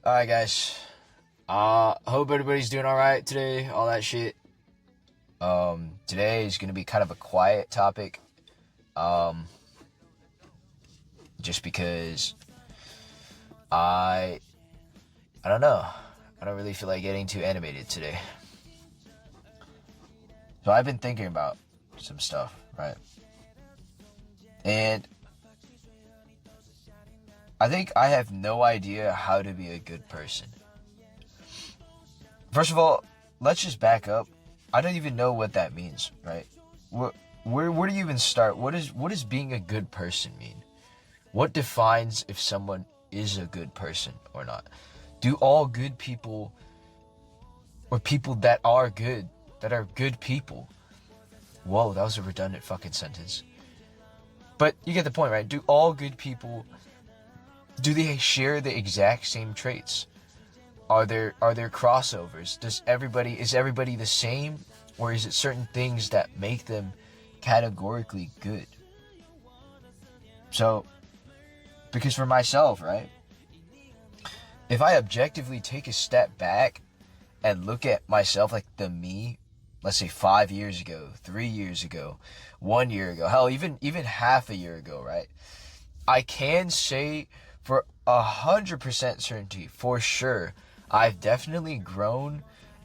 Alright, guys. Hope everybody's doing alright today, all that shit. Today is gonna be kind of a quiet topic. Um, just because I don't know. I don't really feel like getting too animated today. So I've been thinking about some stuff, right? And I think I have no idea how to be a good person. First of all, let's just back up. I don't even know what that means, right? Where do you even start? What does being a good person mean? What defines if someone is a good person or not? Do all good people, or people that are good people? Whoa, that was a redundant fucking sentence. But you get the point, right? Do all good people, do they share the exact same traits? Are there crossovers? Is everybody the same, or is it certain things that make them categorically good? So, because for myself, right, if I objectively take a step back and look at myself, like the me, let's say 5 years ago, 3 years ago, 1 year ago, hell, even half a year ago, right, I can say for 100% certainty, for sure, I've definitely grown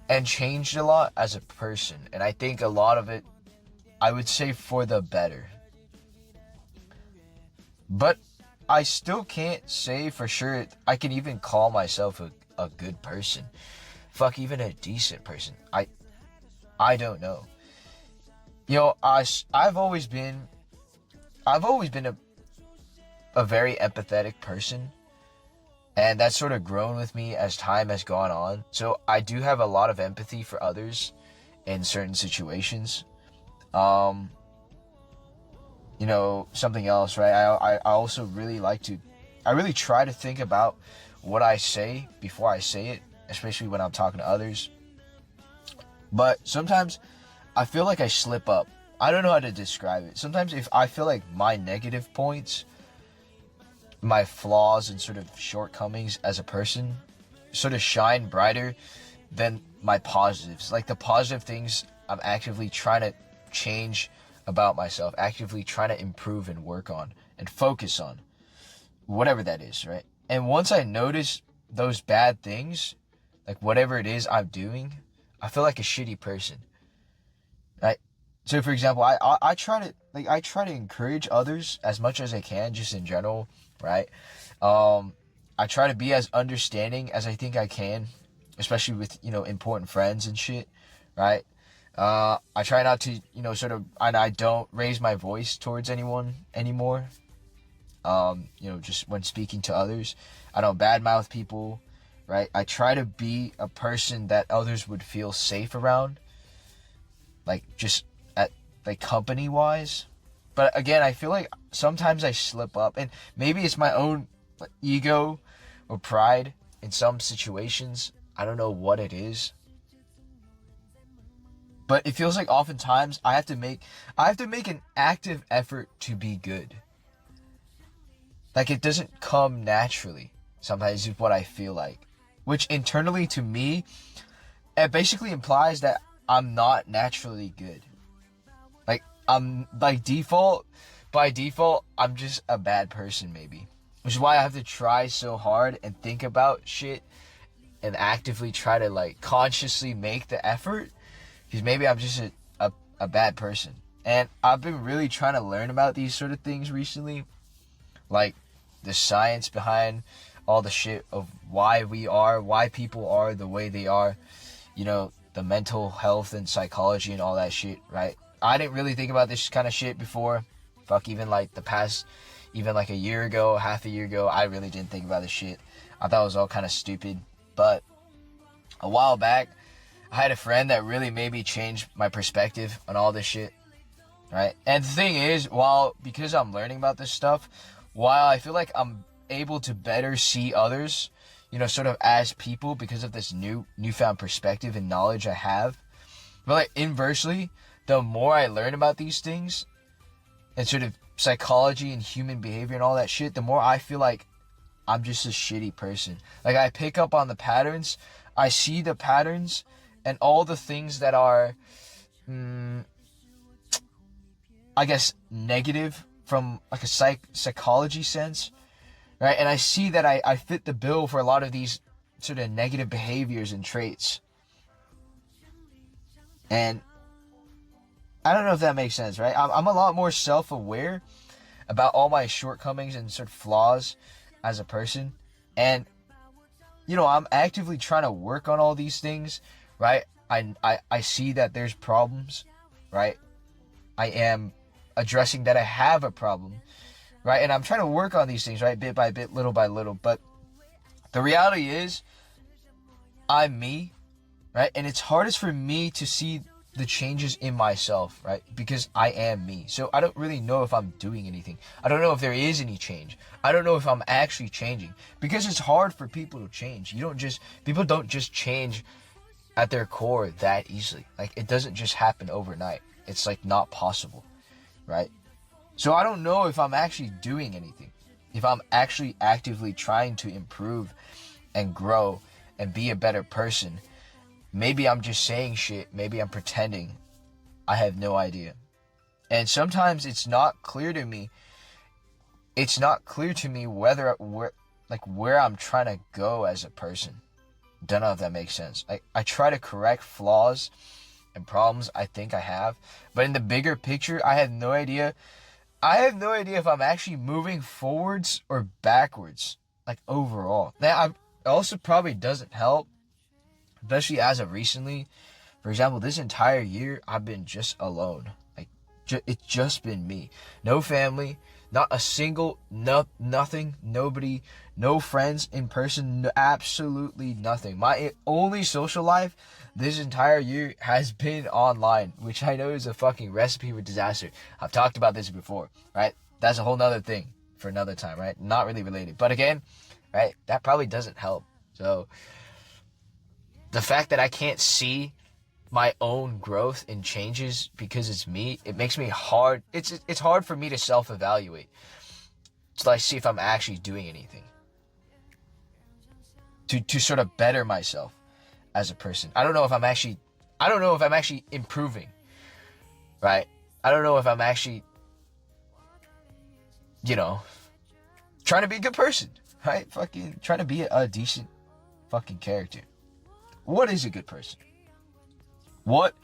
and changed a lot as a person. And I think a lot of it, I would say, for the better. But I still can't say for sure I can even call myself a good person. Fuck, even a decent person. I don't know. You know, I've always been a very empathetic person. And that's sort of grown with me as time has gone on. So I do have a lot of empathy for others in certain situations. Something else, right? I also really I really try to think about what I say before I say it, especially when I'm talking to others. But sometimes I feel like I slip up. I don't know how to describe it. Sometimes if I feel like my negative points, my flaws and sort of shortcomings as a person sort of shine brighter than my positives. Like the positive things I'm actively trying to change about myself, actively trying to improve and work on and focus on, whatever that is, right? And once I notice those bad things, like whatever it is I'm doing, I feel like a shitty person, right? So for example, I try to encourage others as much as I can, just in general, right? I try to be as understanding as I think I can, especially with, important friends and shit, right? I try not to, and I don't raise my voice towards anyone anymore. Just when speaking to others, I don't badmouth people, right? I try to be a person that others would feel safe around, like just like company wise. But again, I feel like sometimes I slip up, and maybe it's my own ego or pride in some situations. I don't know what it is, but it feels like oftentimes I have to make an active effort to be good. Like it doesn't come naturally. Sometimes is what I feel like, which internally to me, it basically implies that I'm not naturally good. Like I'm by default, I'm just a bad person maybe. Which is why I have to try so hard and think about shit and actively try to like consciously make the effort. Because maybe I'm just a bad person. And I've been really trying to learn about these sort of things recently. Like the science behind all the shit of why people are the way they are. The mental health and psychology and all that shit, right? I didn't really think about this kind of shit before. Fuck, even like the past, even like a year ago, half a year ago, I really didn't think about this shit. I thought it was all kind of stupid. But a while back, I had a friend that really made me change my perspective on all this shit, right? And the thing is, because I'm learning about this stuff, while I feel like I'm able to better see others, sort of as people because of this newfound perspective and knowledge I have. But like inversely, the more I learn about these things and sort of psychology and human behavior and all that shit, the more I feel like I'm just a shitty person. Like, I pick up on the patterns, I see the patterns, and all the things that are, I guess, negative from like a psychology sense, right? And I see that I fit the bill for a lot of these sort of negative behaviors and traits. And I don't know if that makes sense, right? I'm a lot more self-aware about all my shortcomings and sort of flaws as a person. And, I'm actively trying to work on all these things, right? I see that there's problems, right? I am addressing that I have a problem, right? And I'm trying to work on these things, right? Bit by bit, little by little. But the reality is, I'm me, right? And it's hardest for me to see the changes in myself, right? Because I am me. So I don't really know if I'm doing anything. I don't know if there is any change. I don't know if I'm actually changing, because it's hard for people to change. People don't just change at their core that easily. Like, it doesn't just happen overnight. It's like not possible, right? So I don't know if I'm actually doing anything, if I'm actually actively trying to improve and grow and be a better person. Maybe I'm just saying shit. Maybe I'm pretending. I have no idea. And sometimes it's not clear to me. It's not clear to me where I'm trying to go as a person. Don't know if that makes sense. I try to correct flaws and problems I think I have, but in the bigger picture, I have no idea. I have no idea if I'm actually moving forwards or backwards, like overall. Now, it also probably doesn't help, especially as of recently. For example, this entire year, I've been just alone. Like, it's just been me. No family, not a single, nothing, nobody, no friends in person, absolutely nothing. My only social life this entire year has been online, which I know is a fucking recipe for disaster. I've talked about this before, right? That's a whole nother thing for another time, right? Not really related. But again, right, that probably doesn't help. So the fact that I can't see my own growth and changes because it's me, it makes me hard. It's hard for me to self-evaluate, so I see if I'm actually doing anything to sort of better myself as a person. I don't know if I'm actually improving, right? I don't know if I'm actually, trying to be a good person, right? Fucking trying to be a decent fucking character. What is a good person? What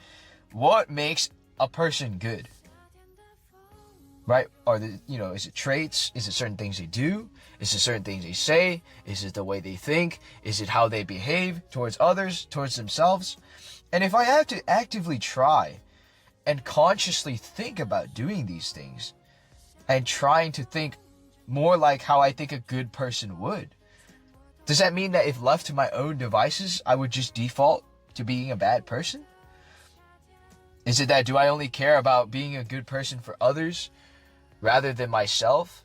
makes a person good? Right? Is it traits? Is it certain things they do? Is it certain things they say? Is it the way they think? Is it how they behave towards others, towards themselves? And if I have to actively try and consciously think about doing these things and trying to think more like how I think a good person would, does that mean that if left to my own devices, I would just default to being a bad person? Is it that do I only care about being a good person for others rather than myself?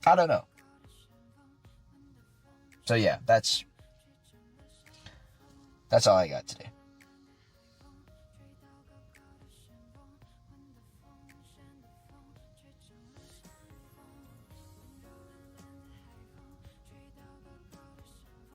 I don't know. So yeah, that's all I got today.